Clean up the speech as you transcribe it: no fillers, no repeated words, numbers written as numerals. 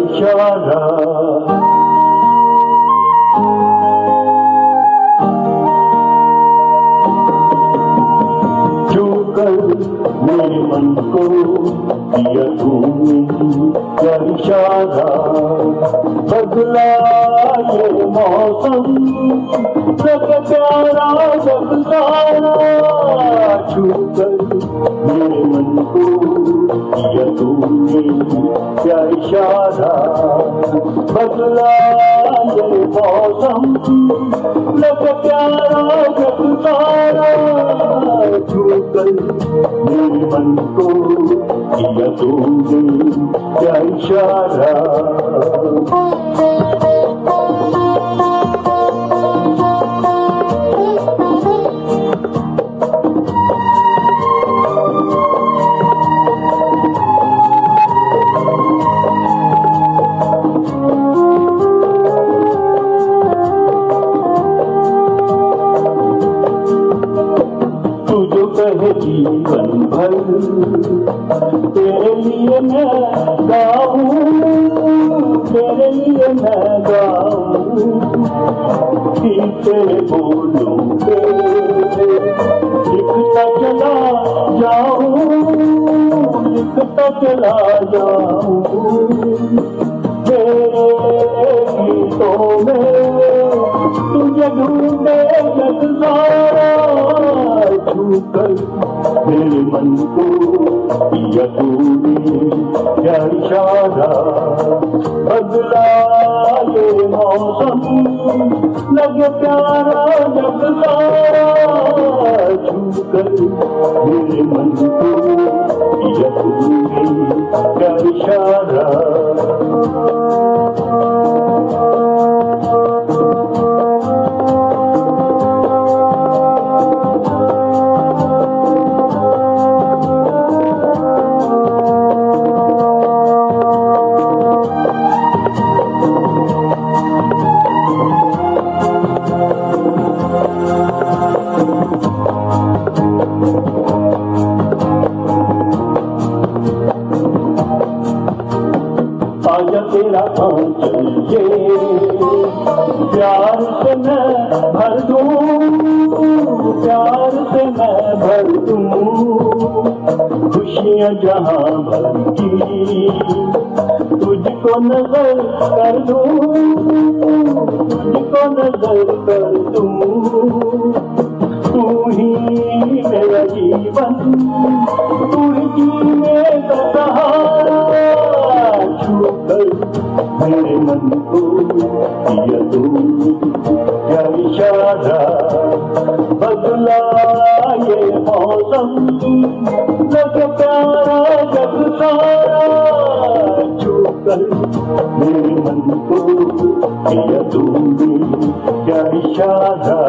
इशारा मेरे मन को दिया तूने क्या इशारा बदला ये मौसम लगा प्यारा जब सारा छूकर मेरे मन को दिया तूने क्या इशारा बदला ये मौसम लगा प्यारा जब सारा छूकर मेरे मन को किया तूने क्या इशारा जीवन भर तेरे लिए मैं गाऊं, तेरे लिए मैं गाऊं, तेरे बोलों पे लिखता चला जाऊं, लिखता चला जाऊं तेरे गीतों में तुझे ढूंढे जग सारा छूकर मेरे मन को किया तूने क्या इशारा बदला ये मौसम लगे प्यारा जब सारा छूकर मेरे मन को किया तूने क्या इशारा आजा तेरा आंचल ये प्यार से मैं भर दूं, प्यार से मैं भर दूं खुशियाँ जहाँ भर की तुझको नजर कर दूं, तुझको नजर कर दूं तू ही मेरा जीवन, तू ही जीने का सहारा छूकर मेरे मन को किया तूने क्या इशारा बदला ये मौसम लगे प्यारा जब सारा छूकर मेरे मन को किया तूने क्या इशारा